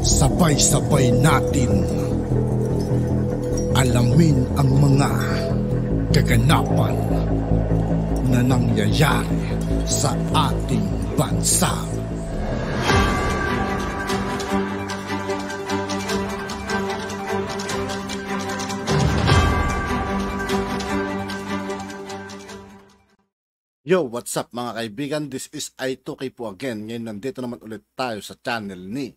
Sabay-sabay natin alamin ang mga kaganapan na nangyayari sa ating bansa. Yo, what's up mga kaibigan? This is I2K po again. Ngayon nandito naman ulit tayo sa channel ni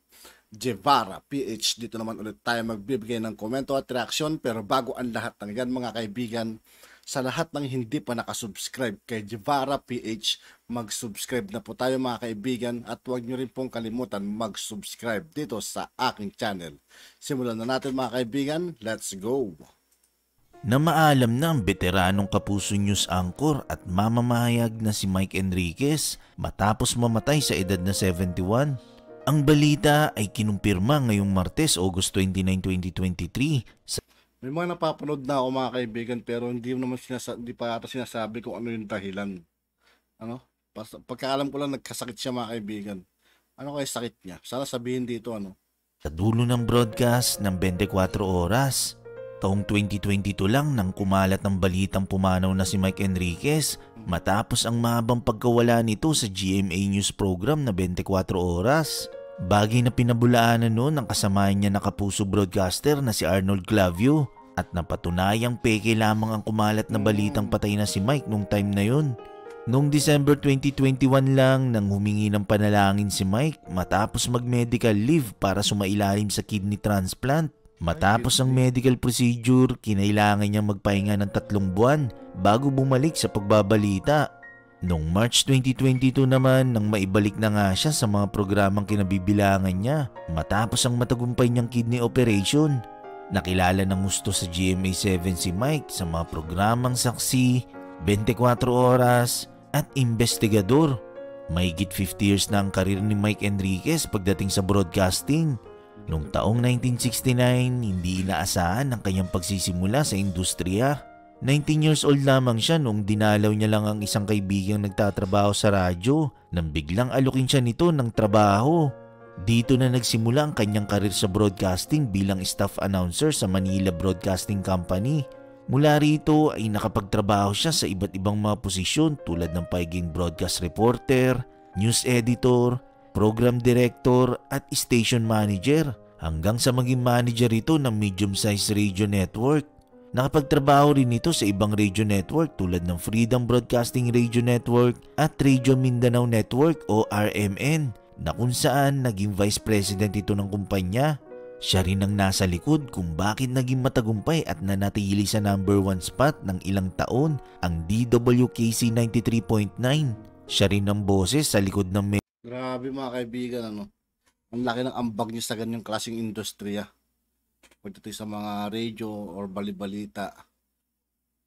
Jevara PH. Dito naman ulit tayo magbibigay ng komento at reaksyon. Pero bago ang lahat ng yan mga kaibigan, sa lahat ng hindi pa nakasubscribe kay Jevara PH, mag-subscribe na po tayo mga kaibigan. At huwag nyo rin pong kalimutan mag-subscribe dito sa aking channel. Simulan na natin mga kaibigan. Let's go! Na maalam na ang veteranong Kapuso News anchor at mamamahayag na si Mike Enriquez matapos mamatay sa edad na 71. Ang balita ay kinumpirma ngayong Martes, August 29, 2023. May mga napapanood na ako mga kaibigan pero hindi pa yata sinasabi kung ano yung dahilan. Pagkaalam ko lang nagkasakit siya mga kaibigan. Ano kaya sakit niya? Sana sabihin dito Sa dulo ng broadcast ng 24 oras, taong 2022 lang nang kumalat ng balitang pumanaw na si Mike Enriquez matapos ang mahabang pagkawala nito sa GMA News program na 24 oras. Bagay na pinabulaanan noon ng kasamahan niya na Kapuso broadcaster na si Arnold Clavio at napatunayang peke lamang ang kumalat na balitang patay na si Mike nung time na yun. Noong December 2021 lang nang humingi ng panalangin si Mike matapos mag-medical leave para sumailalim sa kidney transplant. Matapos ang medical procedure, kinailangan niyang magpahinga ng 3 buwan bago bumalik sa pagbabalita. Noong March 2022 naman nang maibalik na nga siya sa mga programang kinabibilangan niya matapos ang matagumpay niyang kidney operation. Nakilala ng gusto sa GMA7 si Mike sa mga programang Saksi, 24 Oras at Investigador. Mahigit 50 years na ang karir ni Mike Enriquez pagdating sa broadcasting. Noong taong 1969, hindi inaasahan ang kanyang pagsisimula sa industriya. 19 years old lamang siya noong dinalaw niya lang ang isang kaibigang nagtatrabaho sa radyo nang biglang alukin siya nito ng trabaho. Dito na nagsimula ang kanyang karir sa broadcasting bilang staff announcer sa Manila Broadcasting Company. Mula rito ay nakapagtrabaho siya sa iba't ibang mga posisyon tulad ng pagiging broadcast reporter, news editor, program director at station manager hanggang sa maging manager ito ng medium-sized radio network. Nakapagtrabaho rin ito sa ibang radio network tulad ng Freedom Broadcasting Radio Network at Radio Mindanao Network o RMN na kung saan naging vice president ito ng kumpanya. Siya rin ang nasa likod kung bakit naging matagumpay at nanatili sa number 1 spot ng ilang taon ang DWKC 93.9. Siya rin ang boses sa likod ng Grabe mga kaibigan, ang laki ng ambag niya sa ganyang klaseng industriya. Pagdating sa mga radio or balibalita.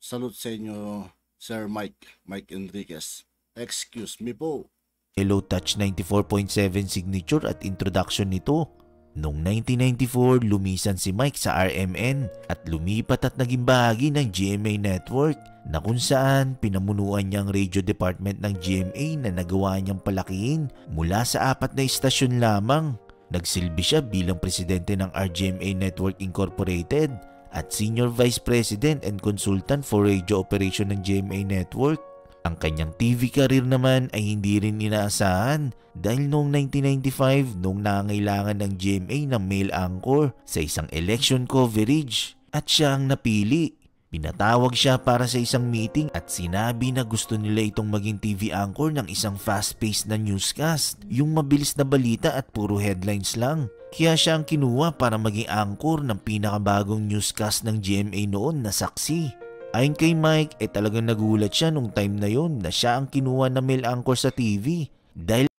Salute sa inyo, Sir Mike Enriquez. Excuse me po. Hello Touch 94.7 signature at introduction nito. Noong 1994, lumisan si Mike sa RMN at lumipat at naging bahagi ng GMA Network na kung saan pinamunuan niya ang radio department ng GMA na nagawa niyang palakihin mula sa 4 na istasyon lamang. Nagsilbi siya bilang presidente ng RGMA Network Incorporated at Senior Vice President and Consultant for Radio Operation ng GMA Network. Ang kanyang TV career naman ay hindi rin inaasahan dahil noong 1995 noong nangailangan ng GMA ng male anchor sa isang election coverage at siya ang napili. Pinatawag siya para sa isang meeting at sinabi na gusto nila itong maging TV anchor ng isang fast-paced na newscast, yung mabilis na balita at puro headlines lang. Kaya siya ang kinuha para maging anchor ng pinakabagong newscast ng GMA noon na Saksi. Ayon kay Mike, talagang nagulat siya nung time na yon na siya ang kinuha na male anchor sa TV. Dahil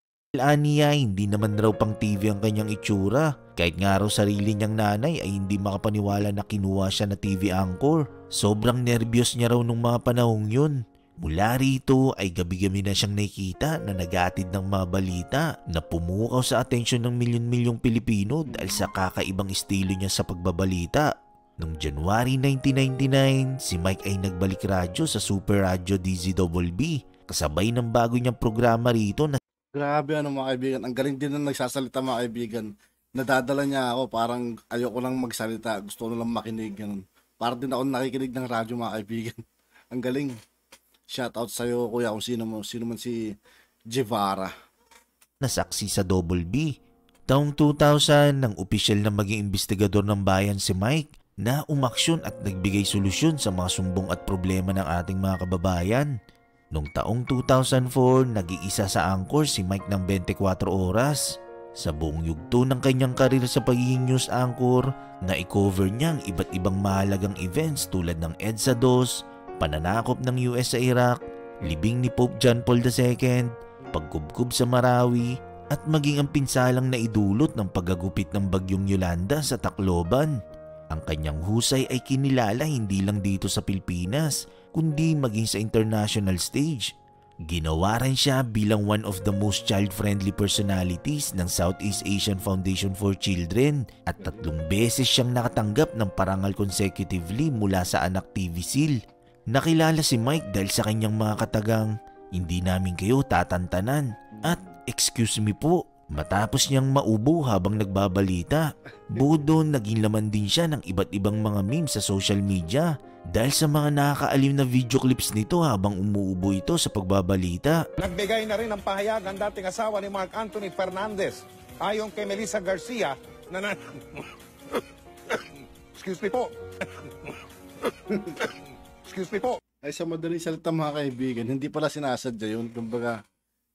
aniya, hindi naman raw pang TV ang kanyang itsura. Kahit nga raw sarili niyang nanay ay hindi makapaniwala na kinuha siya na TV anchor. Sobrang nervyos niya raw nung mga panahong yun. Mula rito ay gabi-gabi na siyang nakikita na nag-aatid ng mga balita na pumukaw sa atensyon ng milyon-milyong Pilipino dahil sa kakaibang estilo niya sa pagbabalita. Noong January 1999, si Mike ay nagbalik radyo sa Super Radio DZWB kasabay ng bago niyang programa rito na Grabe mga kaibigan, ang galing din na nagsasalita mga kaibigan. nadadala niya ako, parang ayoko lang magsalita, gusto ko lang makinig, ganun. Parang din ako nakikinig ng radyo, mga kaibigan. Ang galing. Shoutout sa'yo, kuya, kung sino man si Guevara. Nasaksi sa Double B. Taong 2000 nang opisyal na maging investigador ng bayan si Mike na umaksyon at nagbigay solusyon sa mga sumbong at problema ng ating mga kababayan. Noong taong 2004, nag-iisa sa anchor si Mike ng 24 oras. Sa buong yugto ng kanyang karir sa pagiging news anchor, na-cover niya ang iba't ibang mahalagang events tulad ng EDSA 2, pananakop ng US sa Iraq, libing ni Pope John Paul II, pagkubkob sa Marawi, at maging ang pinsalang naidulot ng paggagupit ng bagyong Yolanda sa Tacloban. Ang kanyang husay ay kinilala hindi lang dito sa Pilipinas, kundi maging sa international stage. Ginawa rin siya bilang one of the most child-friendly personalities ng Southeast Asian Foundation for Children at 3 beses siyang nakatanggap ng parangal consecutively mula sa Anak TV Seal. Nakilala si Mike dahil sa kanyang mga katagang, "Hindi namin kayo tatantanan" at "Excuse me po" matapos niyang maubo habang nagbabalita. Bukod doon, naging laman din siya ng iba't ibang mga memes sa social media dahil sa mga nakakaalim na video clips nito habang umuubo ito sa pagbabalita. Nagbigay na rin ng pahayag ang dating asawa ni Mark Anthony Fernandez ayon kay Melissa Garcia na Excuse me po. Excuse me po. Ay, sa madaling salita, mga kaibigan, hindi pala sinasadya yun. Kumbaga,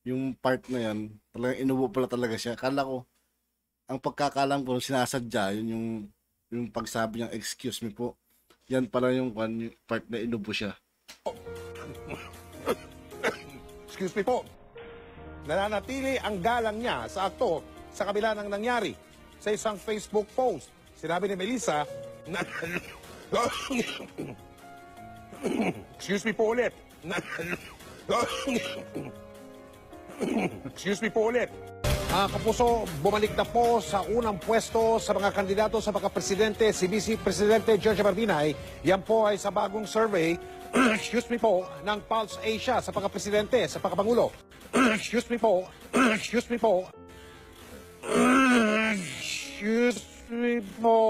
yung part na yan, talagang inubo pala talaga siya. Kala ko, ang pagkakalam ko, sinasadya, yun yung pagsabi niyang, "Excuse me po." Yan pala yung part na inubo siya. Excuse me po. Nananatili ang galang niya sa akto sa kabila ng nangyari. Sa isang Facebook post, sinabi ni Melissa na Excuse me po ulit. Excuse me po ulit. Kapuso, bumalik na po sa unang pwesto sa mga kandidato sa pagkapresidente si Vice Presidente George Barbinay. Yan po ay sa bagong survey, excuse me po, ng Pulse Asia sa pagkapresidente, sa pagkapangulo. Excuse me po, excuse me po, excuse me po,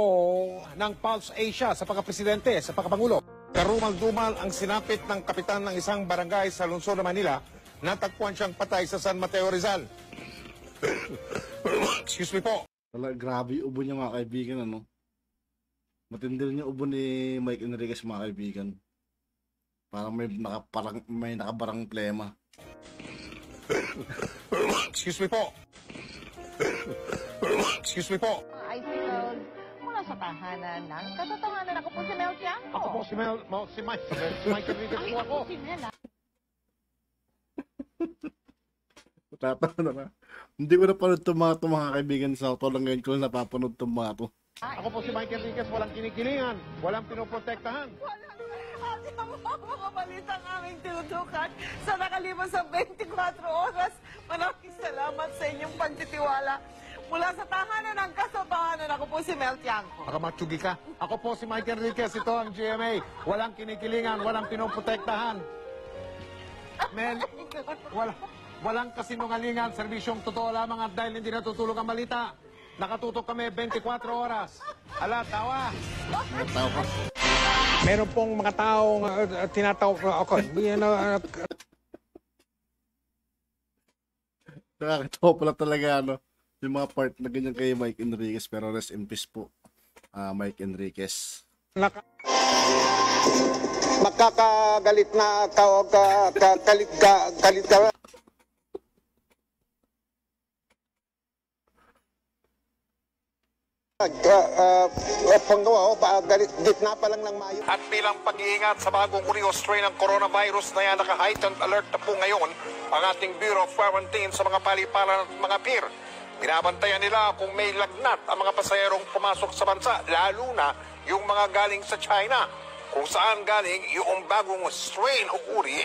ng Pulse Asia sa pagkapresidente, sa pagkapangulo. Karumal-dumal ang sinapit ng kapitan ng isang barangay sa lungsod ng Manila. Natagpuan siyang patay sa San Mateo, Rizal. Excuse me po. Grabe yung ubo niya, mga kaibigan, ano? Matindi rin yung ubo ni Mike Enriquez, mga kaibigan. Parang may nakabarang plema. Excuse me po. Excuse me po. Icicles mula sa tahanan ng katotohanan. Ako po si Mel Tiangco. Ako po si Mike Enriquez po ako. Si Mel, Tatawa na. Hindi ko napanood itong mga kaibigan sa auto lang ngayon ko lang napapanood itong mga to. Ako po si Mike Enriquez, walang kinikilingan, walang pinoprotektahan. wala naman ang mga balitang aming tinutukan sa nakalipas sa 24 oras. Maraming salamat sa inyong pagtitiwala. Mula sa tahanan ng katotohanan, ako po si Mel Tiangco. Akamatsugi ka. Ako po si Mike Enriquez, ito ang GMA. Walang kinikilingan, walang pinoprotektahan. Men, walang kasinungalingan, serbisyong totoo lamang at dahil hindi natutulog ang balita. Nakatutok kami 24 oras. Ala, tawa. Tao ka. Meron pong mga taong tinatawag ako. Nakakatawa pala talaga, ano, yung mga part na ganyan kay Mike Enriquez, pero rest in peace po, Mike Enriquez. Makakagalit na kalit ka. Panggawa, gitna pa lang ng Mayo. At bilang pag-iingat sa bagong uri o strain ng coronavirus na yan, naka-heightened alert na po ngayon ang ating Bureau of Quarantine sa mga paliparan at mga pier. Binabantayan nila kung may lagnat ang mga pasahero pumasok sa bansa, lalo na yung mga galing sa China, kung saan galing yung bagong strain o uri.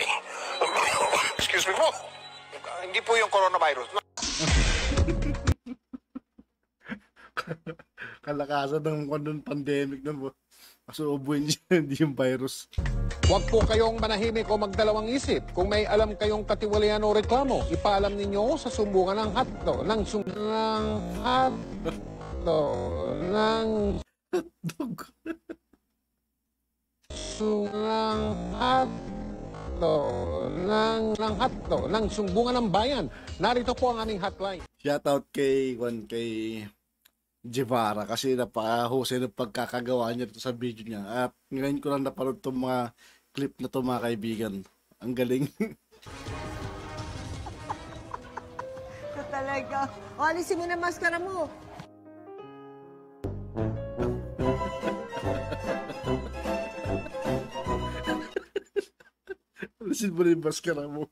Excuse me po. Hindi po yung coronavirus. Kalakasan ng pandemic nun po. Masuubuin niya, hindi yung virus. Huwag po kayong manahimik o magdalawang isip. Kung may alam kayong katiwalian o reklamo, ipaalam ninyo sa sumbungan ng ng Dog. hatlo ng sumbungan ng bayan. Narito po ang aming hotline. Shoutout kay Jevara kasi napakahusay ng pagkakagawa niya dito sa video niya. At ngayon ko lang napanood itong mga clip na ito mga kaibigan. Ang galing. Ito talaga. O, alisin mo na maskara mo. Alisin mo na yung maskara mo.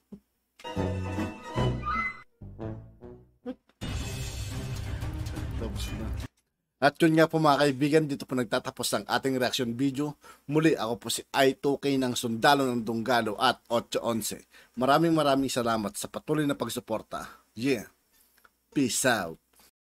Tapos na. At yun nga po mga kaibigan, dito po nagtatapos ang ating reaction video. Muli ako po si I2K ng Sundalo ng Dunggalo at 811. Maraming salamat sa patuloy na pagsuporta. Yeah. Peace out.